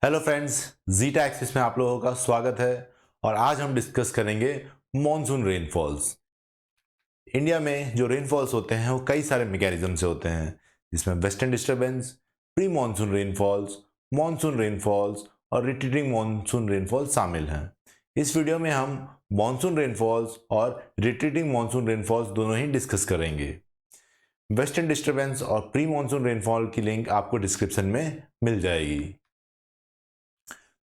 Hello friends, zeta axis में आप लोगों का स्वागत है। और आज हम डिस्कस करेंगे मॉनसून रेनफॉल्स। इंडिया में जो रेनफॉल्स होते हैं वो कई सारे मैकेनिज्म से होते हैं, जिसमें western disturbance, pre monsoon rainfalls और रिट्रीटिंग मानसून रेनफॉल्स शामिल हैं। इस वीडियो में हम मानसून रेनफॉल्स और रिट्रीटिंग मानसून रेनफॉल्स दोनों ही डिस्कस करेंगे। वेस्टर्न डिस्टर्बेंस और प्री मानसून रेनफॉल की लिंक आपको डिस्क्रिप्शन में मिल जाएगी।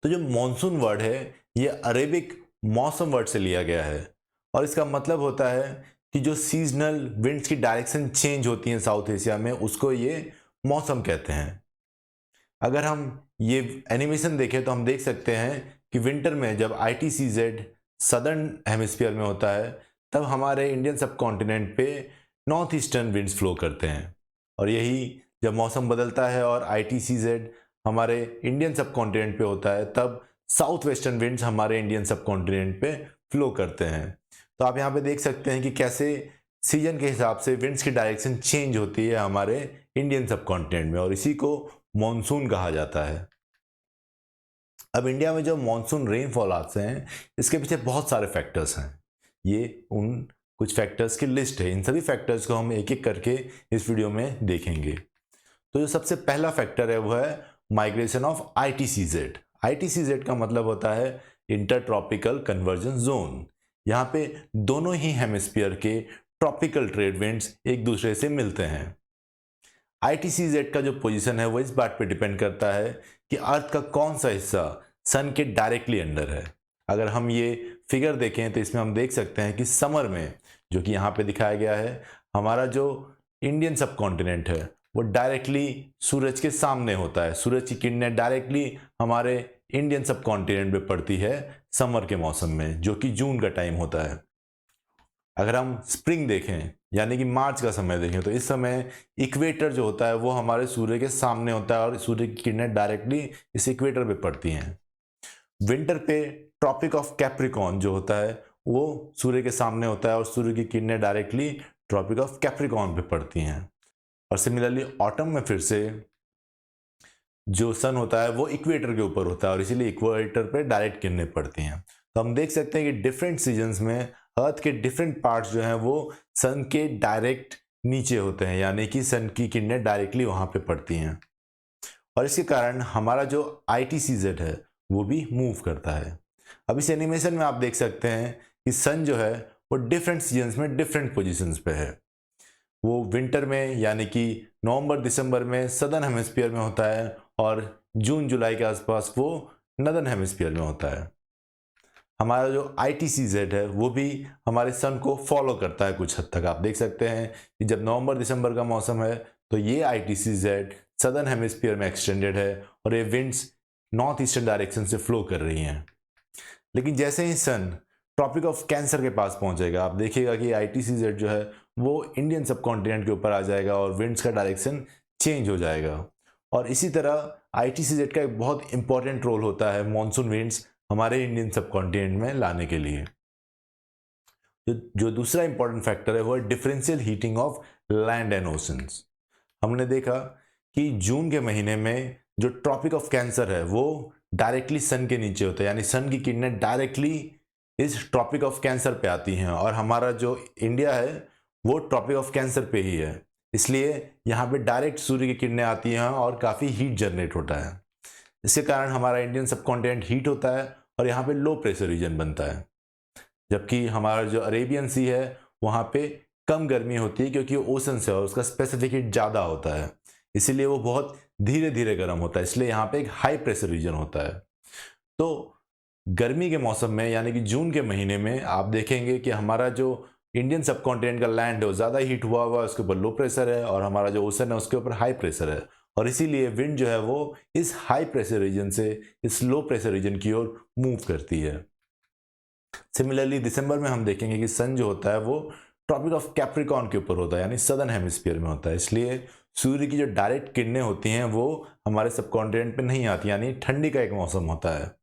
तो जो मॉनसून वर्ड है ये अरेबिक मौसम वर्ड से लिया गया है और इसका मतलब होता है कि जो सीजनल विंड्स की डायरेक्शन चेंज होती है साउथ एशिया में, उसको ये मौसम कहते हैं। अगर हम ये एनिमेशन देखें तो हम देख सकते हैं कि विंटर में जब ITCZ सदर्न हेमिस्फीयर में होता है, तब हमारे इंडियन सब कॉन्टिनेंट पे नॉर्थ ईस्टर्न विंड्स फ्लो करते हैं। और यही जब मौसम बदलता है और ITCZ हमारे इंडियन सब कॉन्टिनेंट पे होता है, तब साउथ वेस्टर्न विंड्स हमारे इंडियन सब कॉन्टिनेंट पे फ्लो करते हैं। तो आप यहाँ पे देख सकते हैं कि कैसे सीजन के हिसाब से विंड्स की डायरेक्शन चेंज होती है हमारे इंडियन सब कॉन्टिनेंट में, और इसी को मॉनसून कहा जाता है। अब इंडिया में जो मॉनसून रेनफॉल आते हैं, इसके पीछे बहुत सारे फैक्टर्स हैं। ये उन कुछ फैक्टर्स की लिस्ट है। इन सभी फैक्टर्स को हम एक एक करके इस वीडियो में देखेंगे। तो जो सबसे पहला फैक्टर है वो है माइग्रेशन ऑफ ITCZ। ITCZ का मतलब होता है इंटर ट्रॉपिकल कन्वर्जन जोन। यहाँ पे दोनों ही हेमिस्फीयर के ट्रॉपिकल ट्रेड विंड्स एक दूसरे से मिलते हैं। ITCZ का जो पोजीशन है वो इस बात पे डिपेंड करता है कि अर्थ का कौन सा हिस्सा सन के डायरेक्टली अंडर है। अगर हम ये फिगर देखें तो इसमें हम देख सकते हैं कि समर में, जो कि यहाँ पे दिखाया गया है, हमारा जो इंडियन सब कॉन्टिनेंट है वो डायरेक्टली सूरज के सामने होता है। सूरज की किरणें डायरेक्टली हमारे इंडियन सब कॉन्टिनेंट पे पड़ती है समर के मौसम में, जो कि जून का टाइम होता है। अगर हम स्प्रिंग देखें यानी कि मार्च का समय देखें, तो इस समय इक्वेटर जो होता है वो हमारे सूर्य के सामने होता है और सूर्य की किरणें डायरेक्टली इस इक्वेटर पे पड़ती हैं। विंटर पे ट्रॉपिक ऑफ कैप्रिकॉर्न जो होता है वो सूर्य के सामने होता है और सूर्य की किरणें डायरेक्टली ट्रॉपिक ऑफ कैप्रिकॉर्न पे पड़ती हैं। और सिमिलरली ऑटम में फिर से जो सन होता है वो इक्वेटर के ऊपर होता है और इसीलिए इक्वेटर पे डायरेक्ट किरणें पड़ती हैं। तो हम देख सकते हैं कि डिफरेंट सीजन्स में अर्थ के डिफरेंट पार्ट्स जो हैं वो सन के डायरेक्ट नीचे होते हैं, यानी कि सन की किरणें डायरेक्टली वहां पे पड़ती हैं। और इसके कारण हमारा जो ITCZ है वो भी मूव करता है। अब इस एनिमेशन में आप देख सकते हैं कि सन जो है वो डिफरेंट सीजन्स में डिफरेंट पोजिशंस पे है। वो विंटर में यानी कि नवंबर दिसंबर में सदर्न हेमिस्फीयर में होता है और जून जुलाई के आसपास वो नदर्न हेमिस्फीयर में होता है। हमारा जो ITCZ है वो भी हमारे सन को फॉलो करता है कुछ हद तक। आप देख सकते हैं कि जब नवंबर दिसंबर का मौसम है तो ये ITCZ सदर्न हेमिस्फीयर में एक्सटेंडेड है और ये विंड्स नॉर्थ ईस्टर्न डायरेक्शन से फ्लो कर रही हैं। लेकिन जैसे ही सन ट्रॉपिक ऑफ कैंसर के पास पहुंचेगा, आप देखिएगा कि ITCZ जो है वो इंडियन सब कॉन्टिनेंट के ऊपर आ जाएगा और विंड्स का डायरेक्शन चेंज हो जाएगा। और इसी तरह ITCZ का एक बहुत इंपॉर्टेंट रोल होता है मॉनसून विंड्स हमारे इंडियन सब कॉन्टिनेंट में लाने के लिए। जो दूसरा इंपॉर्टेंट फैक्टर है वो है differential heating of land and oceans. हमने देखा कि जून के महीने में जो ट्रॉपिक ऑफ कैंसर है वो डायरेक्टली सन के नीचे होता है, यानी सन की किरणें डायरेक्टली इस ट्रॉपिक ऑफ कैंसर पे आती हैं और हमारा जो इंडिया है वो ट्रॉपिक ऑफ कैंसर पे ही है। इसलिए यहाँ पे डायरेक्ट सूर्य की किरणें आती हैं और काफ़ी हीट जनरेट होता है। इसके कारण हमारा इंडियन सब कॉन्टिनेंट हीट होता है और यहाँ पे लो प्रेशर रीजन बनता है। जबकि हमारा जो अरेबियन सी है वहाँ पे कम गर्मी होती है क्योंकि ओशन से और उसका स्पेसिफिक हीट ज़्यादा होता है, इसीलिए वो बहुत धीरे धीरे गर्म होता है। इसलिए यहाँ पे एक हाई प्रेशर रीजन होता है। तो गर्मी के मौसम में यानी कि जून के महीने में आप देखेंगे कि हमारा जो इंडियन सब कॉन्टिनेंट का लैंड है वो ज़्यादा हीट हुआ हुआ है, उसके ऊपर लो प्रेशर है, और हमारा जो ओशन है उसके ऊपर हाई प्रेशर है, और इसीलिए विंड जो है वो इस हाई प्रेशर रीजन से इस लो प्रेशर रीजन की ओर मूव करती है। सिमिलरली दिसंबर में हम देखेंगे कि सन जो होता है वो ट्रॉपिक ऑफ कैप्रिकॉर्न के ऊपर होता है, यानी सदर्न हेमिस्फीयर में होता है। इसलिए सूर्य की जो डायरेक्ट किरणें होती हैं वो हमारे सब कॉन्टिनेंट पे नहीं आती, यानी ठंडी का एक मौसम होता है।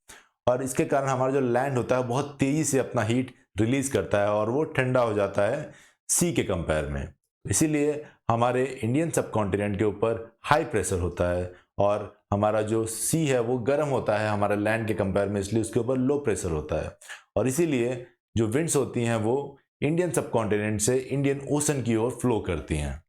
और इसके कारण हमारा जो लैंड होता है बहुत तेजी से अपना हीट रिलीज करता है और वो ठंडा हो जाता है सी के कंपेयर में। इसीलिए हमारे इंडियन सब कॉन्टिनेंट के ऊपर हाई प्रेशर होता है और हमारा जो सी है वो गर्म होता है हमारा लैंड के कंपेयर में, इसलिए उसके ऊपर लो प्रेशर होता है और इसीलिए जो विंड्स होती हैं वो इंडियन सबकॉन्टिनेंट से इंडियन ओशन की ओर फ्लो करती हैं।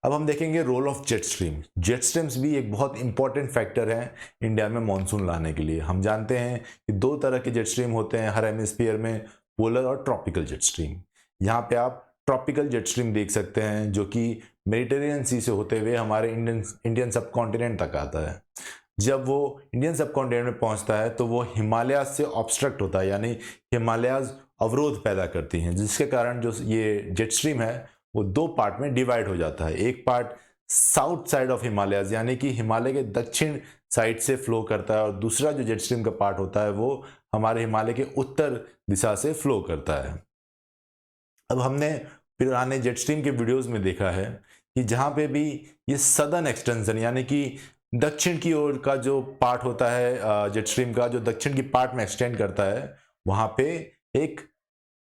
अब हम देखेंगे role of jet stream. Jet streams भी एक बहुत इंपॉर्टेंट फैक्टर है इंडिया में मॉनसून लाने के लिए। हम जानते हैं कि दो तरह के जेट स्ट्रीम होते हैं हर हेमिस्फीयर में, पोलर और ट्रॉपिकल जेट स्ट्रीम। यहाँ पे आप ट्रॉपिकल जेट स्ट्रीम देख सकते हैं जो कि मेडिटेरियन सी से होते हुए हमारे इंडियन सबकॉन्टिनेंट तक आता है। जब वो इंडियन सबकॉन्टिनेंट में पहुंचता है तो वो हिमालय से ऑब्स्ट्रक्ट होता है, यानी हिमालयाज अवरोध पैदा करती हैं, जिसके कारण जो ये जेट स्ट्रीम है वो दो पार्ट में डिवाइड हो जाता है। एक part south side of Himalayas यानी कि हिमालय के दक्षिण साइड से फ्लो करता है और दूसरा जो जेट स्ट्रीम का पार्ट होता है वो हमारे हिमालय के उत्तर दिशा से फ्लो करता है। अब हमने पुराने जेट स्ट्रीम के वीडियोस में देखा है कि जहाँ पे भी ये सदर्न एक्सटेंशन यानी कि दक्षिण की ओर का जो पार्ट होता है जेट स्ट्रीम का, जो दक्षिण की पार्ट में एक्सटेंड करता है, वहाँ पे एक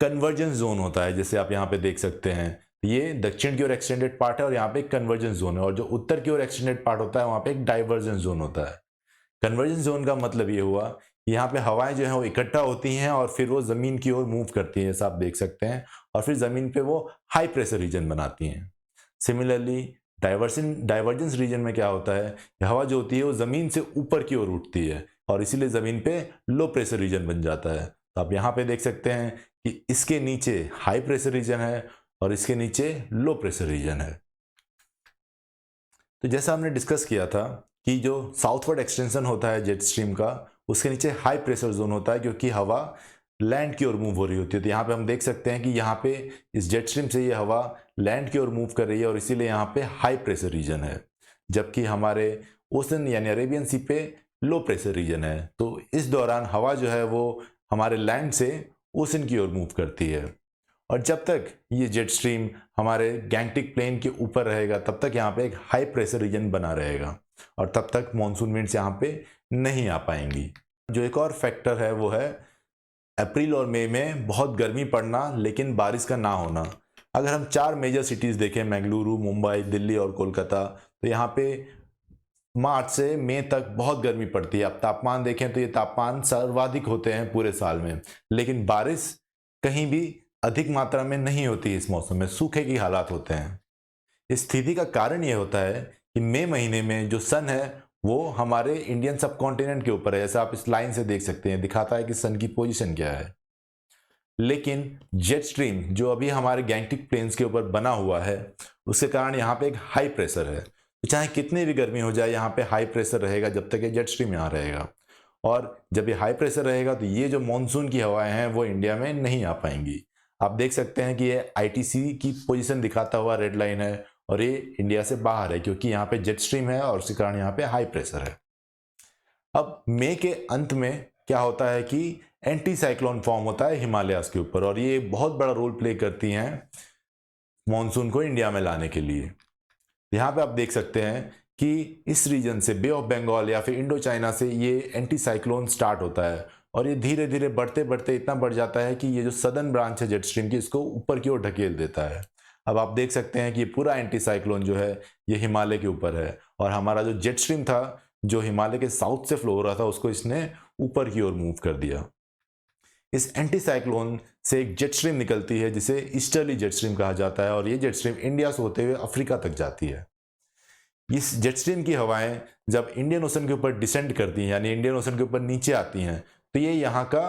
कन्वर्जेंस जोन होता है, जैसे आप यहाँ पे देख सकते हैं। ये दक्षिण की ओर एक्सटेंडेड पार्ट है और यहाँ पे एक कन्वर्जेंस जोन है, और जो उत्तर की ओर एक्सटेंडेड पार्ट होता है वहाँ पे एक डाइवर्जेंस जोन होता है। कन्वर्जेंस जोन का मतलब ये हुआ कि यहाँ पे हवाएं जो है वो इकट्ठा होती हैं और फिर वो जमीन की ओर मूव करती हैं, जैसा आप देख सकते हैं, और फिर जमीन पे वो हाई प्रेशर रीजन बनाती हैं। सिमिलरली डाइवर्जेंस रीजन में क्या होता है, हवा जो होती है वो जमीन से ऊपर की ओर उठती है और इसीलिए जमीन पे लो प्रेशर रीजन बन जाता है। तो आप यहाँ पे देख सकते हैं कि इसके नीचे हाई प्रेशर रीजन है और इसके नीचे लो प्रेशर रीजन है। तो जैसा हमने डिस्कस किया था कि जो साउथवर्ड एक्सटेंशन होता है जेट स्ट्रीम का, उसके नीचे हाई प्रेशर जोन होता है क्योंकि हवा लैंड की ओर मूव हो रही होती है। तो यहाँ पे हम देख सकते हैं कि यहाँ पे इस जेट स्ट्रीम से ये हवा लैंड की ओर मूव कर रही है और इसीलिए यहाँ पे हाई प्रेशर रीजन है, जबकि हमारे ओशन यानी अरेबियन सी पे लो प्रेशर रीजन है। तो इस दौरान हवा जो है वो हमारे लैंड से ओशन की ओर मूव करती है और जब तक ये जेट स्ट्रीम हमारे गैंगटिक प्लेन के ऊपर रहेगा तब तक यहाँ पे एक हाई प्रेशर रीजन बना रहेगा और तब तक मॉनसून विंड्स यहाँ पे नहीं आ पाएंगी। जो एक और फैक्टर है वो है अप्रैल और मई में बहुत गर्मी पड़ना लेकिन बारिश का ना होना। अगर हम चार मेजर सिटीज़ देखें, बेंगलुरु, मुंबई, दिल्ली और कोलकाता, तो यहाँ पे मार्च से मई तक बहुत गर्मी पड़ती है। अब तापमान देखें तो ये तापमान सर्वाधिक होते हैं पूरे साल में, लेकिन बारिश कहीं भी अधिक मात्रा में नहीं होती। इस मौसम में सूखे की हालात होते हैं। इस स्थिति का कारण ये होता है कि मई महीने में जो सन है वो हमारे इंडियन सबकॉन्टिनेंट के ऊपर है, जैसा आप इस लाइन से देख सकते हैं, दिखाता है कि सन की पोजीशन क्या है। लेकिन जेट स्ट्रीम जो अभी हमारे गैंगटिक प्लेन्स के ऊपर बना हुआ है, उसके कारण यहाँ पे एक हाई प्रेशर है। तो चाहे कितनी भी गर्मी हो जाए यहाँ पे हाई प्रेशर रहेगा जब तक ये जेट स्ट्रीम यहाँ रहेगा, और जब ये हाई प्रेशर रहेगा तो ये जो मानसून की हवाएं हैं वो इंडिया में नहीं आ पाएंगी। आप देख सकते हैं कि ये आईटीसी की पोजीशन दिखाता हुआ रेड लाइन है और ये इंडिया से बाहर है क्योंकि यहाँ पे जेट स्ट्रीम है और उसी कारण यहाँ पे हाई प्रेशर है। अब मई के अंत में क्या होता है कि एंटी साइक्लोन फॉर्म होता है हिमालयास के ऊपर और ये बहुत बड़ा रोल प्ले करती हैं मॉनसून को इंडिया में लाने के लिए। यहाँ पे आप देख सकते हैं कि इस रीजन से बे ऑफ बंगाल या फिर इंडो चाइना से ये एंटी साइक्लोन स्टार्ट होता है और ये धीरे धीरे बढ़ते बढ़ते इतना बढ़ जाता है कि ये जो सदर्न ब्रांच है जेट स्ट्रीम की, इसको ऊपर की ओर ढकेल देता है। अब आप देख सकते हैं कि ये पूरा एंटी साइक्लोन जो है ये हिमालय के ऊपर है और हमारा जो जेट स्ट्रीम था जो हिमालय के साउथ से फ्लो हो रहा था उसको इसने ऊपर की ओर मूव कर दिया। इस एंटी साइक्लोन से एक जेट स्ट्रीम निकलती है जिसे ईस्टर्ली जेट स्ट्रीम कहा जाता है और ये जेट स्ट्रीम इंडिया से होते हुए अफ्रीका तक जाती है। इस जेट स्ट्रीम की हवाएं जब इंडियन ओशन के ऊपर डिसेंड करती हैं यानी इंडियन ओशन के ऊपर नीचे आती हैं तो ये यहाँ का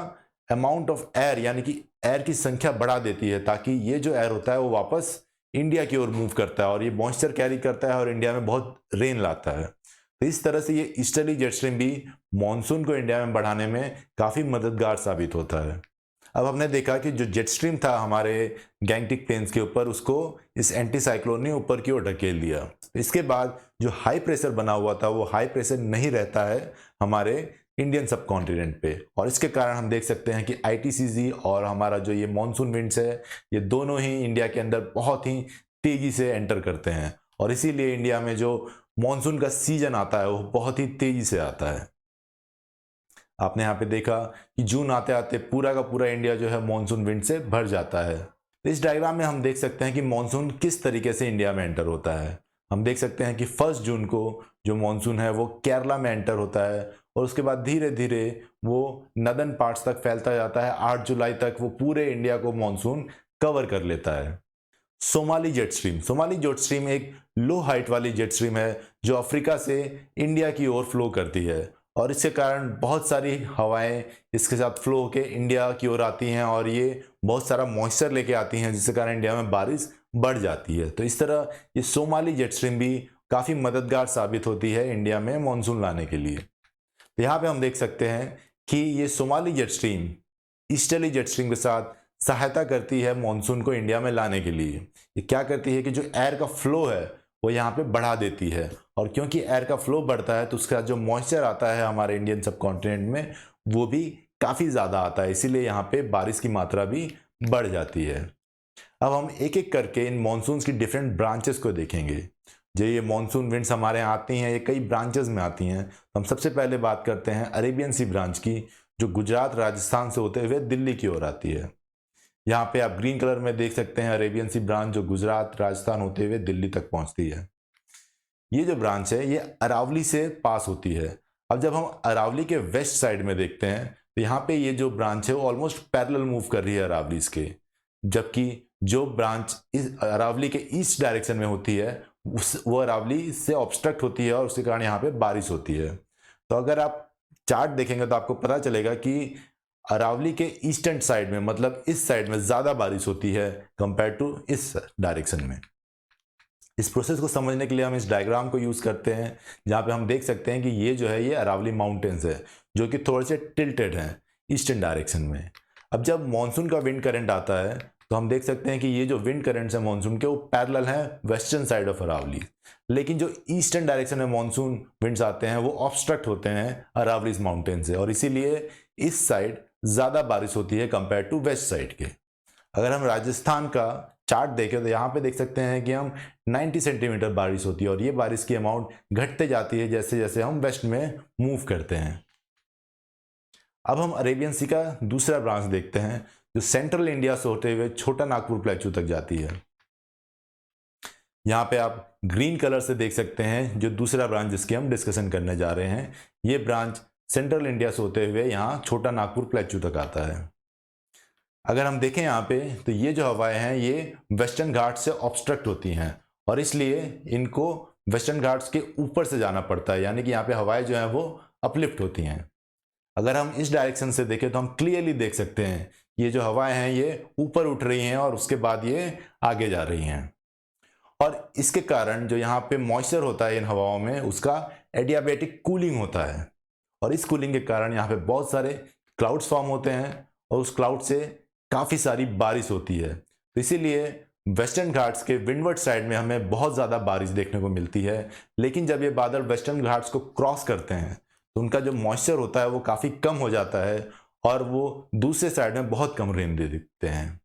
अमाउंट ऑफ एयर यानी कि एयर की संख्या बढ़ा देती है ताकि ये जो एयर होता है वो वापस इंडिया की ओर मूव करता है और ये मॉइस्चर कैरी करता है और इंडिया में बहुत रेन लाता है। तो इस तरह से ये ईस्टर्ली जेट स्ट्रीम भी मॉनसून को इंडिया में बढ़ाने में काफ़ी मददगार साबित होता है। अब हमने देखा कि जो जेट स्ट्रीम था हमारे गैंगटिक प्लेन्स के ऊपर उसको इस एंटी साइक्लोन ने ऊपर की ओर ढकेल दिया। इसके बाद जो हाई प्रेशर बना हुआ था वो हाई प्रेशर नहीं रहता है हमारे इंडियन सबकॉन्टिनेंट पे और इसके कारण हम देख सकते हैं कि आईटीसीजी और हमारा जो ये मॉनसून विंड्स है ये दोनों ही इंडिया के अंदर बहुत ही तेजी से एंटर करते हैं और इसीलिए इंडिया में जो मॉनसून का सीजन आता है वो बहुत ही तेजी से आता है। आपने यहाँ पे देखा कि जून आते आते पूरा का पूरा इंडिया जो है मॉनसून विंड से भर जाता है। तो इस डायग्राम में हम देख सकते हैं कि मॉनसून किस तरीके से इंडिया में एंटर होता है। हम देख सकते हैं कि 1 जून को जो मानसून है वो केरला में एंटर होता है और उसके बाद धीरे धीरे वो नदर्न पार्ट्स तक फैलता जाता है। 8 जुलाई तक वो पूरे इंडिया को मानसून कवर कर लेता है। सोमाली जेट स्ट्रीम एक लो हाइट वाली जेट स्ट्रीम है जो अफ्रीका से इंडिया की ओर फ्लो करती है और इसके कारण बहुत सारी हवाएं इसके साथ फ्लो होकर इंडिया की ओर आती हैं और ये बहुत सारा मॉइस्चर लेके आती हैं, जिसके कारण इंडिया में बारिश बढ़ जाती है। तो इस तरह ये सोमाली जेट स्ट्रीम भी काफ़ी मददगार साबित होती है इंडिया में मानसून लाने के लिए। तो यहाँ पे हम देख सकते हैं कि ये Somali jet stream easterly jet stream के साथ सहायता करती है मानसून को इंडिया में लाने के लिए। ये क्या करती है कि जो एयर का फ्लो है वो यहाँ पे बढ़ा देती है और क्योंकि एयर का फ्लो बढ़ता है तो उसके साथ जो मॉइस्चर आता है हमारे इंडियन सब कॉन्टिनेंट में वो भी काफ़ी ज़्यादा आता है, इसीलिए यहाँ पे बारिश की मात्रा भी बढ़ जाती है। अब हम एक एक करके इन मानसून की डिफरेंट ब्रांचेस को देखेंगे। जो ये मानसून विंड्स हमारे यहाँ आती हैं ये कई ब्रांचेस में आती हैं। तो हम सबसे पहले बात करते हैं अरेबियन सी ब्रांच की, जो गुजरात राजस्थान से होते हुए दिल्ली की ओर आती है। यहाँ पे आप ग्रीन कलर में देख सकते हैं अरेबियन सी ब्रांच जो गुजरात राजस्थान होते हुए दिल्ली तक पहुँचती है। ये जो ब्रांच है ये अरावली से पास होती है। अब जब हम अरावली के वेस्ट साइड में देखते हैं तो यहाँ पे ये जो ब्रांच है वो ऑलमोस्ट पैरेलल मूव कर रही है अरावली के, जबकि जो ब्रांच इस अरावली के ईस्ट डायरेक्शन में होती है वो अरावली से ऑब्स्ट्रक्ट होती है और उसके कारण यहाँ पे बारिश होती है। तो अगर आप चार्ट देखेंगे तो आपको पता चलेगा कि अरावली के ईस्टर्न साइड में, मतलब इस साइड में ज़्यादा बारिश होती है कंपेयर टू इस डायरेक्शन में। इस प्रोसेस को समझने के लिए हम इस डायग्राम को यूज़ करते हैं, जहाँ पे हम देख सकते हैं कि ये जो है ये अरावली माउंटेन्स है जो कि थोड़े से टिल्टेड हैं ईस्टर्न डायरेक्शन में। अब जब मानसून का विंड करंट आता है तो हम देख सकते हैं कि ये जो विंड करंट्स हैं मानसून के वो पैरेलल हैं वेस्टर्न साइड ऑफ अरावली, लेकिन जो ईस्टर्न डायरेक्शन में मानसून विंड्स आते हैं वो ऑब्स्ट्रक्ट होते हैं अरावलीज माउंटेन से और इसीलिए इस साइड ज़्यादा बारिश होती है कंपेयर टू वेस्ट साइड के। अगर हम राजस्थान का चार्ट देखें तो यहाँ पे देख सकते हैं कि हम 90 सेंटीमीटर बारिश होती है और ये बारिश की अमाउंट घटते जाती है जैसे जैसे हम वेस्ट में मूव करते हैं। अब हम अरेबियन सी का दूसरा ब्रांच देखते हैं जो सेंट्रल इंडिया से होते हुए छोटा नागपुर प्लेटू तक जाती है। यहाँ पे आप ग्रीन कलर से देख सकते हैं जो दूसरा ब्रांच जिसकी हम डिस्कशन करने जा रहे हैं। ये ब्रांच सेंट्रल इंडिया से होते हुए यहाँ छोटा नागपुर प्लेटू तक आता है। अगर हम देखें यहाँ पे तो ये जो हवाएं हैं ये वेस्टर्न घाट्स से ऑब्स्ट्रक्ट होती हैं और इसलिए इनको वेस्टर्न घाट्स के ऊपर से जाना पड़ता है, यानी कि यहाँ पे हवाएं जो हैं वो अपलिफ्ट होती हैं। अगर हम इस डायरेक्शन से देखें तो हम क्लियरली देख सकते हैं ये जो हवाएं हैं ये ऊपर उठ रही हैं और उसके बाद ये आगे जा रही हैं और इसके कारण जो यहाँ पे मॉइस्चर होता है इन हवाओं में उसका एडियाबैटिक कूलिंग होता है और इस कूलिंग के कारण यहाँ पे बहुत सारे क्लाउड्स फॉर्म होते हैं और उस क्लाउड से काफ़ी सारी बारिश होती है। तो इसीलिए वेस्टर्न घाट्स के विंडवर्ड साइड में हमें बहुत ज़्यादा बारिश देखने को मिलती है, लेकिन जब ये बादल वेस्टर्न घाट्स को क्रॉस करते हैं तो उनका जो मॉइस्चर होता है वो काफ़ी कम हो जाता है और वो दूसरे साइड में बहुत कम रेन दे देते हैं।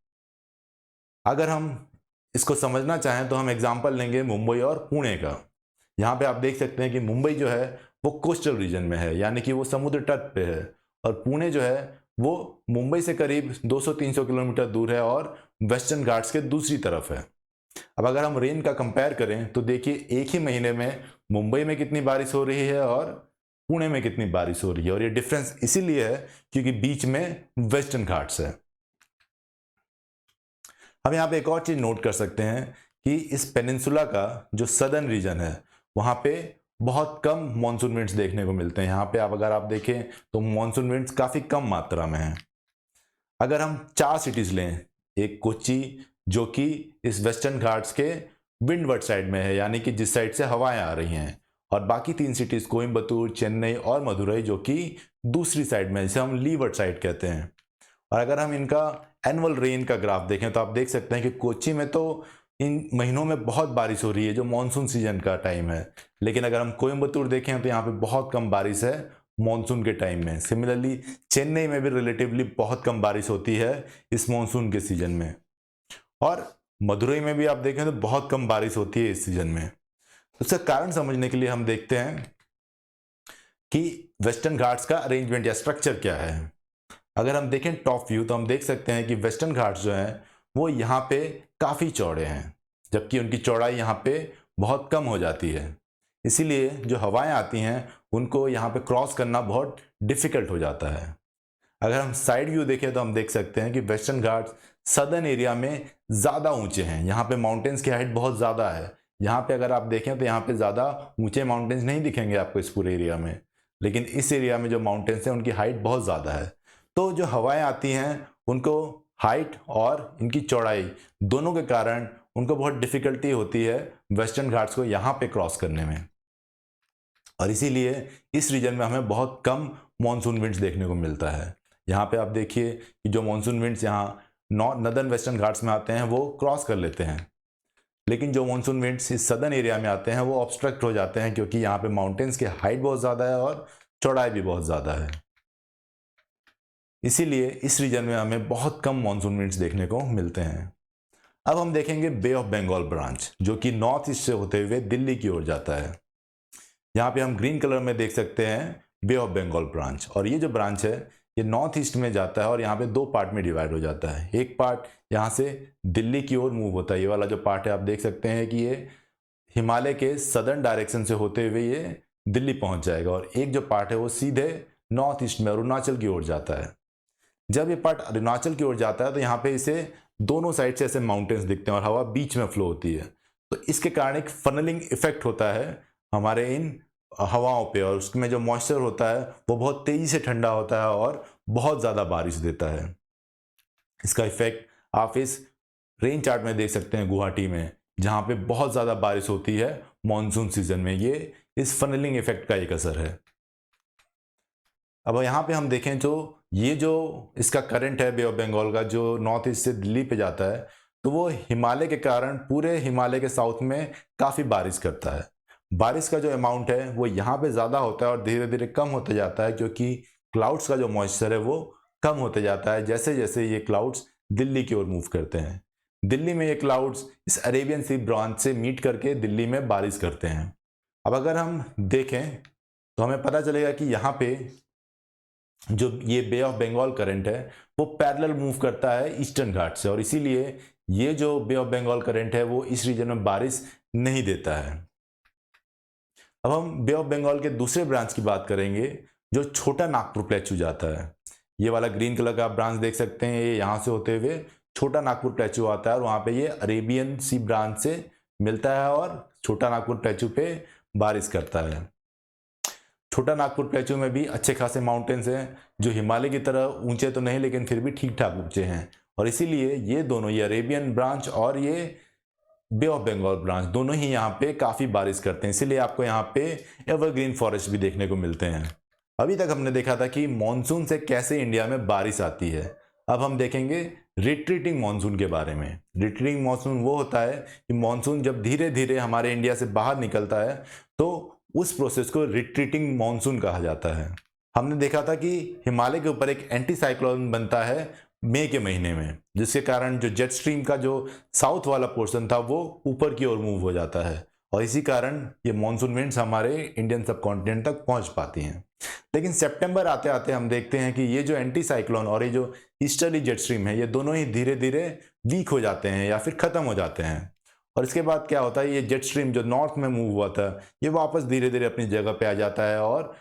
अगर हम इसको समझना चाहें तो हम एग्जांपल लेंगे मुंबई और पुणे का। यहाँ पे आप देख सकते हैं कि मुंबई जो है वो कोस्टल रीजन में है, यानी कि वो समुद्र तट पे है और पुणे जो है वो मुंबई से करीब 200-300 किलोमीटर दूर है और वेस्टर्न घाट्स के दूसरी तरफ है। अब अगर हम रेन का कंपेयर करें तो देखिए एक ही महीने में मुंबई में कितनी बारिश हो रही है और पुणे में कितनी बारिश हो रही है और ये डिफरेंस इसीलिए है क्योंकि बीच में वेस्टर्न घाट्स है। हम यहाँ पे एक और चीज नोट कर सकते हैं कि इस पेनिनसुला का जो सदर्न रीजन है वहाँ पे बहुत कम मॉनसून विंड्स देखने को मिलते हैं। यहाँ पे अगर आप देखें तो मॉनसून विंड्स काफ़ी कम मात्रा में हैं। अगर हम 4 सिटीज़ लें, एक कोच्चि जो कि इस वेस्टर्न घाट्स के विंडवर्ड साइड में है, यानी कि जिस साइड से हवाएं आ रही हैं, और बाकी 3 सिटीज़ कोयम्बतूर, चेन्नई और मदुरई जो कि दूसरी साइड में, जिसे हम लीवर्ड साइड कहते हैं। और अगर हम इनका एनुअल रेन का ग्राफ देखें तो आप देख सकते हैं कि कोच्चि में तो इन महीनों में बहुत बारिश हो रही है जो मॉनसून सीजन का टाइम है, लेकिन अगर हम कोयम्बतूर देखें तो यहाँ पे बहुत कम बारिश है मॉनसून के टाइम में। सिमिलरली चेन्नई में भी रिलेटिवली बहुत कम बारिश होती है इस मॉनसून के सीजन में और मदुरई में भी आप देखें तो बहुत कम बारिश होती है इस सीजन में। तो इसका कारण समझने के लिए हम देखते हैं कि वेस्टर्न घाट्स का अरेंजमेंट या स्ट्रक्चर क्या है। अगर हम देखें टॉप व्यू तो हम देख सकते हैं कि वेस्टर्न घाट्स जो हैं वो यहाँ पे काफ़ी चौड़े हैं, जबकि उनकी चौड़ाई यहाँ पे बहुत कम हो जाती है। इसीलिए जो हवाएं आती हैं उनको यहाँ पे क्रॉस करना बहुत डिफ़िकल्ट हो जाता है। अगर हम साइड व्यू देखें तो हम देख सकते हैं कि वेस्टर्न घाट्स सदर्न एरिया में ज़्यादा ऊंचे हैं। यहाँ पे माउंटेन्स की हाइट बहुत ज़्यादा है। यहाँ पे अगर आप देखें तो यहाँ पे ज़्यादा ऊंचे माउंटेन्स नहीं दिखेंगे आपको इस पूरे एरिया में, लेकिन इस एरिया में जो माउंटेन्स हैं उनकी हाइट बहुत ज़्यादा है। तो जो हवाएं आती हैं उनको हाइट और इनकी चौड़ाई दोनों के कारण उनको बहुत डिफ़िकल्टी होती है वेस्टर्न घाट्स को यहाँ पे क्रॉस करने में, और इसीलिए इस रीजन में हमें बहुत कम मॉनसून विंड्स देखने को मिलता है। यहाँ पे आप देखिए कि जो मॉनसून विंड्स यहाँ नॉर्दर्न वेस्टर्न घाट्स में आते हैं वो क्रॉस कर लेते हैं, लेकिन जो मॉनसून विंड्स इस सदर्न एरिया में आते हैं वो ऑब्स्ट्रक्ट हो जाते हैं, क्योंकि यहाँ पे माउंटेन्स की हाइट बहुत ज़्यादा है और चौड़ाई भी बहुत ज़्यादा है। इसीलिए इस रीजन में हमें बहुत कम मॉनसून विंड्स देखने को मिलते हैं। अब हम देखेंगे बे ऑफ बंगाल ब्रांच, जो कि नॉर्थ ईस्ट से होते हुए दिल्ली की ओर जाता है। यहाँ पे हम ग्रीन कलर में देख सकते हैं बे ऑफ बंगाल ब्रांच, और ये जो ब्रांच है ये नॉर्थ ईस्ट में जाता है और यहाँ पे दो पार्ट में डिवाइड हो जाता है। एक पार्ट यहाँ से दिल्ली की ओर मूव होता है, ये वाला जो पार्ट है आप देख सकते हैं कि ये हिमालय के सदर्न डायरेक्शन से होते हुए ये दिल्ली पहुँच जाएगा, और एक जो पार्ट है वो सीधे नॉर्थ ईस्ट में अरुणाचल की ओर जाता है। जब ये पार्ट अरुणाचल की ओर जाता है तो यहाँ पे इसे दोनों साइड से ऐसे माउंटेन्स दिखते हैं और हवा बीच में फ्लो होती है, तो इसके कारण एक फनलिंग इफेक्ट होता है हमारे इन हवाओं पे, और उसमें जो मॉइस्चर होता है वो बहुत तेजी से ठंडा होता है और बहुत ज़्यादा बारिश देता है। इसका इफेक्ट आप इस रेन चार्ट में देख सकते हैं गुवाहाटी में, जहाँ पे बहुत ज़्यादा बारिश होती है मॉनसून सीजन में। ये इस फनलिंग इफेक्ट का एक असर है। अब यहाँ पे हम देखें तो ये जो इसका करंट है बे ऑफ बंगाल का, जो नॉर्थ ईस्ट से दिल्ली पे जाता है, तो वो हिमालय के कारण पूरे हिमालय के साउथ में काफ़ी बारिश करता है। बारिश का जो अमाउंट है वो यहाँ पे ज़्यादा होता है और धीरे धीरे कम होते जाता है, क्योंकि क्लाउड्स का जो मॉइस्चर है वो कम होते जाता है जैसे जैसे ये क्लाउड्स दिल्ली की ओर मूव करते हैं। दिल्ली में ये क्लाउड्स इस अरेबियन सी ब्रांच से मीट करके दिल्ली में बारिश करते हैं। अब अगर हम देखें तो हमें पता चलेगा कि यहाँ पे जो ये बे ऑफ बंगाल करंट है वो पैरेलल मूव करता है ईस्टर्न घाट से, और इसीलिए ये जो बे ऑफ बंगाल करंट है वो इस रीजन में बारिश नहीं देता है। अब हम बे ऑफ बंगाल के दूसरे ब्रांच की बात करेंगे, जो छोटा नागपुर प्लेटू जाता है। ये वाला ग्रीन कलर का ब्रांच देख सकते हैं, ये यहाँ से होते हुए छोटा नागपुर प्लेटू आता है और वहाँ पे ये अरेबियन सी ब्रांच से मिलता है और छोटा नागपुर प्लेटू पे बारिश करता है। छोटा नागपुर प्लेटू में भी अच्छे खासे माउंटेन्स हैं, जो हिमालय की तरह ऊंचे तो नहीं लेकिन फिर भी ठीक ठाक ऊंचे हैं, और इसीलिए ये दोनों, ये अरेबियन ब्रांच और ये बे ऑफ बंगाल ब्रांच, दोनों ही यहाँ पे काफ़ी बारिश करते हैं। इसीलिए आपको यहाँ पे एवरग्रीन फॉरेस्ट भी देखने को मिलते हैं। अभी तक हमने देखा था कि मॉनसून से कैसे इंडिया में बारिश आती है। अब हम देखेंगे रिट्रीटिंग मॉनसून के बारे में। रिट्रीटिंग मॉनसून वो होता है कि मॉनसून जब धीरे धीरे हमारे इंडिया से बाहर निकलता है तो उस प्रोसेस को रिट्रीटिंग मॉनसून कहा जाता है। हमने देखा था कि हिमालय के ऊपर एक एंटी साइक्लोन बनता है मई के महीने में, जिसके कारण जो जेट स्ट्रीम का जो साउथ वाला पोर्शन था वो ऊपर की ओर मूव हो जाता है, और इसी कारण ये मॉनसून विंड्स हमारे इंडियन सब कॉन्टिनेंट तक पहुंच पाती हैं। लेकिन सितंबर आते आते हम देखते हैं कि ये जो एंटी साइक्लोन और ये जो ईस्टर्ली जेट स्ट्रीम है, ये दोनों ही धीरे धीरे वीक हो जाते हैं या फिर खत्म हो जाते हैं, और इसके बाद क्या होता है, ये जेट स्ट्रीम जो नॉर्थ में मूव हुआ था ये वापस धीरे धीरे अपनी जगह पे आ जाता है और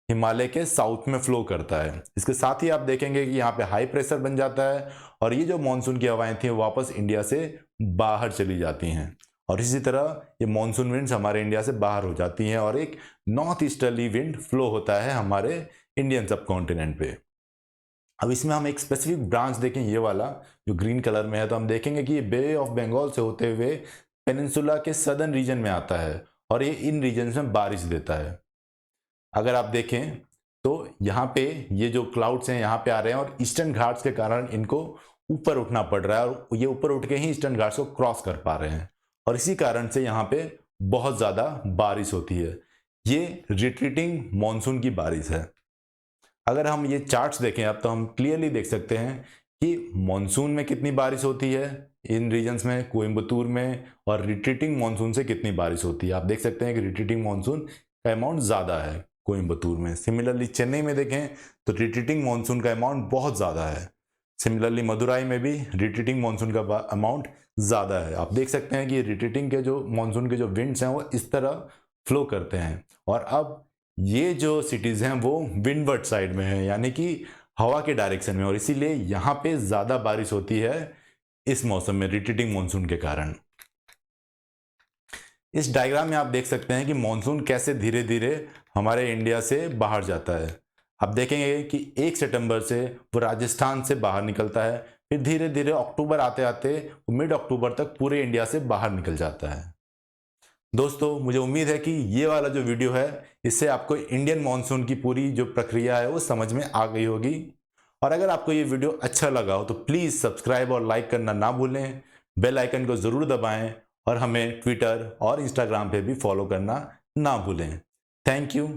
हिमालय के साउथ में फ्लो करता है। इसके साथ ही आप देखेंगे कि यहाँ पे हाई प्रेशर बन जाता है और ये जो मानसून की हवाएं थी वो वापस इंडिया से बाहर चली जाती हैं, और इसी तरह ये मानसून विंड्स हमारे इंडिया से बाहर हो जाती हैं और एक नॉर्थ ईस्टर्ली विंड फ्लो होता है हमारे इंडियन सब कॉन्टिनेंट पे। अब इसमें हम एक स्पेसिफिक ब्रांच देखें, ये वाला जो ग्रीन कलर में है, तो हम देखेंगे कि ये बे ऑफ बंगाल से होते हुए पेनिनसुला के सदर्न रीजन में आता है और ये इन रीजन में बारिश देता है। अगर आप देखें तो यहाँ पे ये जो क्लाउड्स हैं यहाँ पे आ रहे हैं और ईस्टर्न घाट्स के कारण इनको ऊपर उठना पड़ रहा है, और ये ऊपर उठ के ही ईस्टर्न घाट्स को क्रॉस कर पा रहे हैं, और इसी कारण से यहाँ पे बहुत ज़्यादा बारिश होती है। ये रिट्रीटिंग मॉनसून की बारिश है। अगर हम ये चार्ट्स देखें अब तो हम क्लियरली देख सकते हैं कि मॉनसून में कितनी बारिश होती है इन रीजन्स में, कोयम्बतूर में, और रिट्रीटिंग मॉनसून से कितनी बारिश होती है। आप देख सकते हैं कि रिट्रीटिंग मॉनसून का अमाउंट ज़्यादा है कोयम्बतूर में। सिमिलरली चेन्नई में देखें तो रिट्रीटिंग मॉनसून का अमाउंट बहुत ज़्यादा है। सिमिलरली मदुराई में भी रिट्रीटिंग मानसून का अमाउंट ज़्यादा है। आप देख सकते हैं कि रिट्रीटिंग के जो मानसून के जो विंड्स हैं वो इस तरह फ्लो करते हैं, और अब ये जो सिटीज़ हैं वो विंडवर्ड साइड में है, यानी कि हवा के डायरेक्शन में, और इसीलिए यहाँ पे ज़्यादा बारिश होती है इस मौसम में रिट्रीटिंग मानसून के कारण। इस डायग्राम में आप देख सकते हैं कि मानसून कैसे धीरे धीरे हमारे इंडिया से बाहर जाता है। आप देखेंगे कि 1 सितंबर से वो राजस्थान से बाहर निकलता है, फिर धीरे धीरे अक्टूबर आते आते मिड अक्टूबर तक पूरे इंडिया से बाहर निकल जाता है। दोस्तों, मुझे उम्मीद है कि ये वाला जो वीडियो है इससे आपको इंडियन मानसून की पूरी जो प्रक्रिया है वो समझ में आ गई होगी। और अगर आपको ये वीडियो अच्छा लगा हो तो प्लीज़ सब्सक्राइब और लाइक करना ना भूलें, बेल आइकन को ज़रूर दबाएं, और हमें ट्विटर और इंस्टाग्राम पे भी फॉलो करना ना भूलें। Thank you.